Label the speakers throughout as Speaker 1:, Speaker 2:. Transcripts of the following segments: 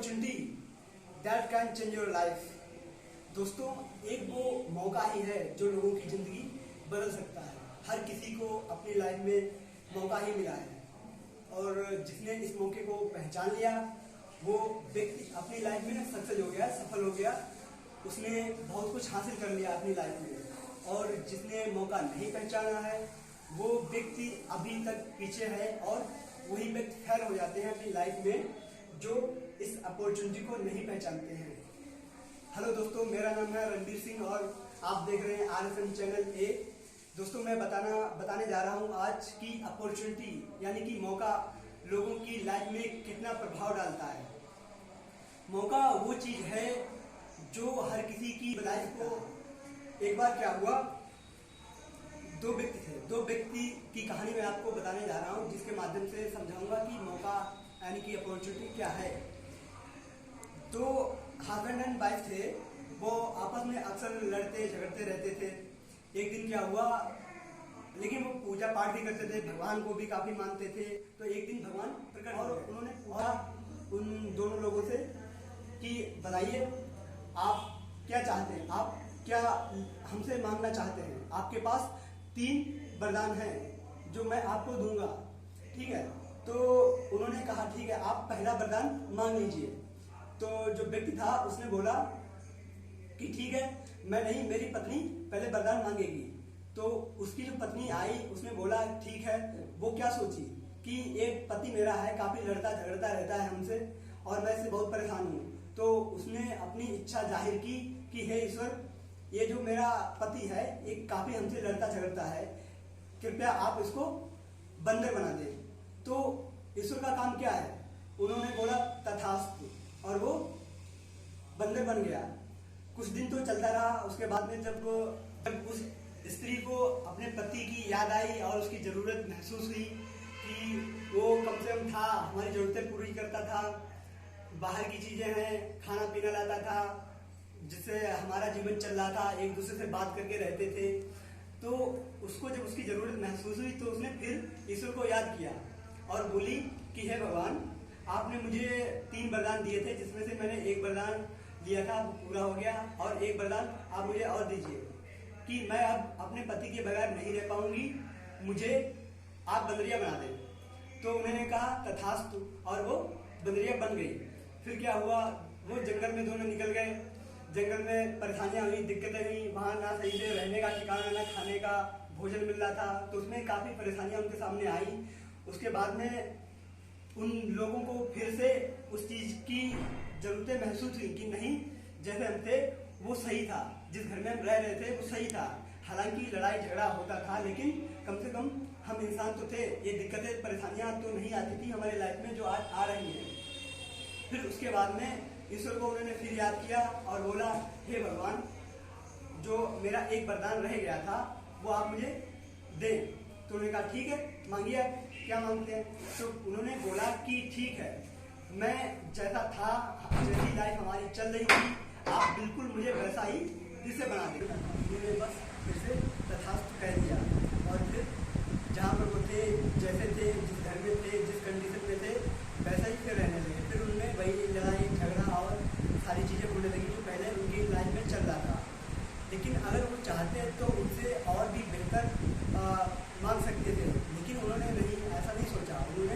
Speaker 1: Opportunity that can change your life. दोस्तों, एक वो मौका ही है जो लोगों की जिंदगी बदल सकता है। हर किसी को अपनी लाइफ में मौका ही मिला है और जिसने इस मौके को पहचान लिया वो व्यक्ति अपनी लाइफ में सक्सेस हो गया, सफल हो गया। उसने बहुत कुछ हासिल कर लिया अपनी लाइफ में। और जिसने मौका नहीं पहचाना है वो व्यक्ति अभी तक पीछे है और वही व्यक्ति फेल हो जाते हैं अपनी लाइफ में जो इस अपॉर्चुनिटी को नहीं पहचानते हैं। हेलो दोस्तों, मेरा नाम है रणबीर सिंह और आप देख रहे हैं RFM चैनल ए। दोस्तों, मैं बताने जा रहा हूं आज की अपॉर्चुनिटी यानी कि मौका लोगों की लाइफ में कितना प्रभाव डालता है। मौका वो चीज है जो हर किसी की लाइफ को। एक बार क्या हुआ, दो व्यक्ति की कहानी मैं आपको बताने जा रहा हूं जिसके माध्यम से समझाऊंगा कि मौका यानी कि अपॉर्चुनिटी क्या है। तो हस्बैंड एंड वाइफ थे, वो आपस में अक्सर लड़ते झगड़ते रहते थे। एक दिन क्या हुआ, लेकिन वो पूजा पाठ भी करते थे, भगवान को भी काफी मानते थे। तो एक दिन भगवान प्रकट और उन्होंने पूछा उन दोनों लोगों से कि बताइए आप क्या चाहते हैं, आप क्या हमसे मांगना चाहते हैं। आपके पास 3 वरदान हैं जो मैं आपको दूंगा, ठीक है। तो उन्होंने कहा ठीक है, आप पहला वरदान मांग लीजिए। तो जो व्यक्ति था उसने बोला कि ठीक है, मैं नहीं, मेरी पत्नी पहले वरदान मांगेगी। तो उसकी जो पत्नी आई उसने बोला ठीक है। वो क्या सोची कि एक पति मेरा है, काफी लड़ता झगड़ता रहता है हमसे और मैं इससे बहुत परेशान हूँ। तो उसने अपनी इच्छा जाहिर की कि हे ईश्वर, ये जो मेरा पति है ये काफी हमसे लड़ता झगड़ता है, कृपया आप इसको बंदर बना दे। तो ईश्वर का काम क्या है, उन्होंने बोला तथास्तु और वो बंदर बन गया। कुछ दिन तो चलता रहा। उसके बाद में जब उस स्त्री को अपने पति की याद आई और उसकी जरूरत महसूस हुई कि वो कम से कम था, हमारी जरूरतें पूरी करता था, बाहर की चीजें हैं, खाना पीना लाता था, जिससे हमारा जीवन चल रहा था, एक दूसरे से बात करके रहते थे। तो उसको जब उसकी जरूरत महसूस हुई तो उसने फिर ईश्वर को याद किया और बोली कि हे भगवान, आपने मुझे 3 वरदान दिए थे जिसमें से मैंने एक वरदान लिया था, वो पूरा हो गया, और एक वरदान आप मुझे और दीजिए कि मैं अब अपने पति के बगैर नहीं रह पाऊंगी, मुझे आप बंदरिया बना दें। तो उन्होंने कहा तथास्तु और वो बंदरिया बन गई। फिर क्या हुआ, वो जंगल में दोनों निकल गए। जंगल में परेशानियां हुई, दिक्कतें हुई, वहां ना सही से रहने का ठिकाना, ना खाने का भोजन मिल रहा था। तो उसमें काफी परेशानियां उनके सामने आई। उसके बाद में उन लोगों को फिर से उस चीज की जरूरतें महसूस हुई कि नहीं, जैसे हम थे वो सही था, जिस घर में हम रह रहे थे वो सही था। हालांकि लड़ाई झगड़ा होता था लेकिन कम से कम हम इंसान तो थे, ये दिक्कतें परेशानियां तो नहीं आती थी हमारे लाइफ में जो आज आ रही हैं। फिर उसके बाद में ईश्वर को उन्होंने फिर याद किया और बोला हे भगवान, जो मेरा एक वरदान रह गया था वो आप मुझे दें। तो उन्होंने कहा ठीक है, मांगिए आप क्या मांगते हैं। तो उन्होंने बोला कि ठीक है, मैं जैसा था, जैसी लाइफ हमारी चल रही थी, आप बिल्कुल मुझे वैसा ही फिर से बना दें। उन्होंने बस फिर से तथास्तु कह दिया और फिर जहाँ पर वो थे, जैसे थे, जिस घर में थे, जिस कंडीशन में थे, वैसा ही फिर रहने लगे। फिर उनमें वही लड़ाई झगड़ा और सारी चीज़ें होने लगी जो पहले उनकी लाइफ में चल रहा था। लेकिन अगर वो चाहते तो उनसे और भी बेहतर मांग सकते थे, लेकिन उन्होंने नहीं, ऐसा नहीं सोचा। उन्होंने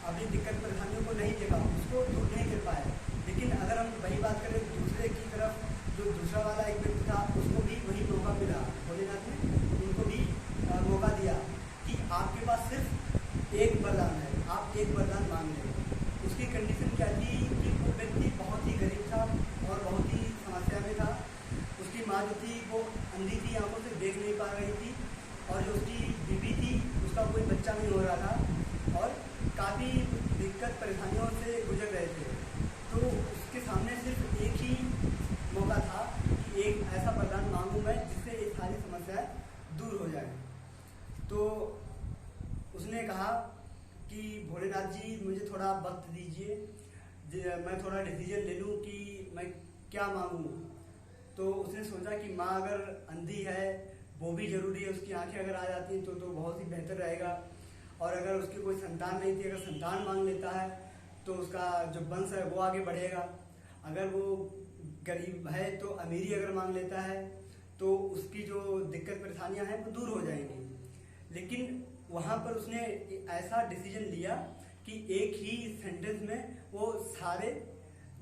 Speaker 1: अपनी दिक्कत परेशानियों को नहीं देखा, उसको दूर नहीं कर पाए। लेकिन अगर हम वही बात करें दूसरे की तरफ, जो दूसरा वाला एक व्यक्ति था उसको भी वही मौका मिला, भोलेनाथ ने उनको भी मौका दिया कि आपके पास सिर्फ एक वरदान है, आप एक वरदान मांग लें। उसकी कंडीशन क्या थी कि वो व्यक्ति बहुत ही गरीब था और बहुत ही समस्या में था। उसकी माँ जो थी वो अंधी थी, आंखों से देख नहीं पा रही थी, और जो उसकी बीवी थी उसका कोई बच्चा नहीं हो रहा था और काफ़ी दिक्कत परेशानियों से गुजर रहे थे। तो उसके सामने सिर्फ एक ही मौका था कि एक ऐसा वरदान मांगूं मैं जिससे ये सारी समस्याएं दूर हो जाए। तो उसने कहा कि भोलेनाथ जी, मुझे थोड़ा वक्त दीजिए, मैं थोड़ा डिसीजन ले लूं कि मैं क्या मांगूं। तो उसने सोचा कि माँ अगर अंधी है वो भी जरूरी है, उसकी आंखें अगर आ जाती हैं तो बहुत ही बेहतर रहेगा। और अगर उसकी कोई संतान नहीं थी, अगर संतान मांग लेता है तो उसका जो वंश है वो आगे बढ़ेगा। अगर वो गरीब है तो अमीरी अगर मांग लेता है तो उसकी जो दिक्कत परेशानियां हैं वो दूर हो जाएंगी। लेकिन वहाँ पर उसने ऐसा डिसीजन लिया कि एक ही सेंटेंस में वो सारे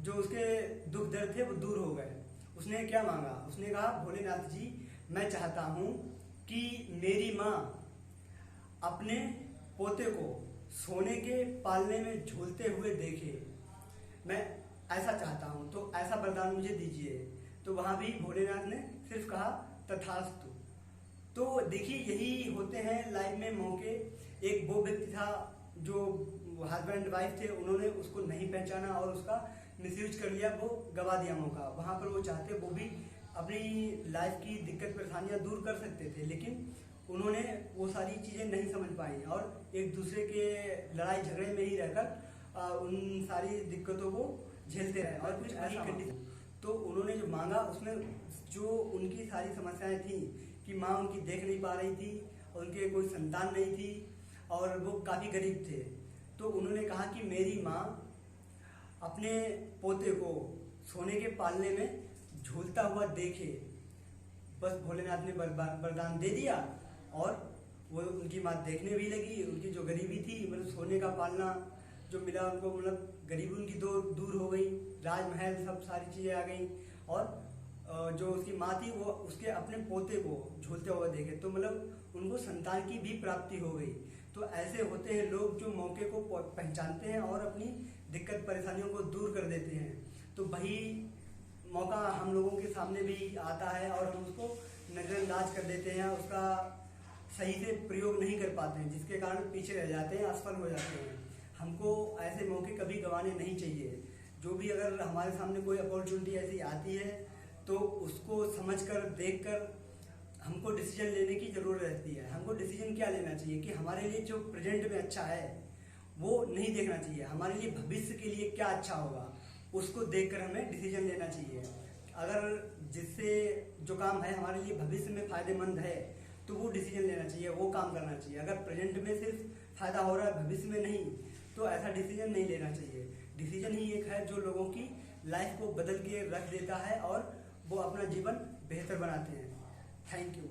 Speaker 1: जो उसके दुख दर्द थे वो दूर हो गए। उसने क्या मांगा? उसने कहा, भोलेनाथ जी, मैं चाहता हूँ कि मेरी माँ अपने पोते को सोने के पालने में झूलते हुए देखे, मैं ऐसा चाहता हूँ, तो ऐसा वरदान मुझे दीजिए। तो वहाँ भी भोलेनाथ ने सिर्फ कहा तथास्तु। तो देखिए, यही होते हैं लाइफ में मौके। एक वो व्यक्ति था जो हस्बैंड वाइफ थे, उन्होंने उसको नहीं पहचाना और उसका मिसयूज कर लिया, वो गवा दिया मौका। वहाँ पर वो चाहते वो भी अपनी लाइफ की दिक्कत परेशानियां दूर कर सकते थे, लेकिन उन्होंने वो सारी चीज़ें नहीं समझ पाई और एक दूसरे के लड़ाई झगड़े में ही रहकर उन सारी दिक्कतों को झेलते रहे और कुछ ऐसा कंडीशन। तो उन्होंने जो मांगा उसमें जो उनकी सारी समस्याएं थी कि माँ उनकी देख नहीं पा रही थी, उनके कोई संतान नहीं थी और वो काफ़ी गरीब थे। तो उन्होंने कहा कि मेरी माँ अपने पोते को सोने के पालने में झूलता हुआ देखे। बस भोलेनाथ ने वरदान दे दिया और वो उनकी माँ देखने भी लगी। उनकी जो गरीबी थी, मतलब सोने का पालना जो मिला उनको, मतलब गरीबी उनकी दूर हो गई, राजमहल सब सारी चीज़ें आ गई और जो उसकी माँ थी वो उसके अपने पोते को झूलते हुए देखे, तो मतलब उनको संतान की भी प्राप्ति हो गई। तो ऐसे होते हैं लोग जो मौके को पहचानते हैं और अपनी दिक्कत परेशानियों को दूर कर देते हैं। तो वही मौका हम लोगों के सामने भी आता है और हम उसको नज़रअंदाज कर देते हैं, उसका सही से प्रयोग नहीं कर पाते हैं, जिसके कारण पीछे रह जाते हैं, असफल हो जाते हैं। हमको ऐसे मौके कभी गंवाने नहीं चाहिए। जो भी अगर हमारे सामने कोई अपॉर्चुनिटी ऐसी आती है तो उसको समझकर, देखकर हमको डिसीजन लेने की ज़रूरत रहती है। हमको डिसीजन क्या लेना चाहिए कि हमारे लिए जो प्रेजेंट में अच्छा है वो नहीं देखना चाहिए, हमारे लिए भविष्य के लिए क्या अच्छा होगा उसको देखकर हमें डिसीजन लेना चाहिए। अगर जिससे जो काम है हमारे लिए भविष्य में फ़ायदेमंद है तो वो डिसीजन लेना चाहिए, वो काम करना चाहिए। अगर प्रेजेंट में सिर्फ फ़ायदा हो रहा है, भविष्य में नहीं, तो ऐसा डिसीजन नहीं लेना चाहिए। डिसीजन ही एक है जो लोगों की लाइफ को बदल के रख देता है और वो अपना जीवन बेहतर बनाते हैं। Thank you.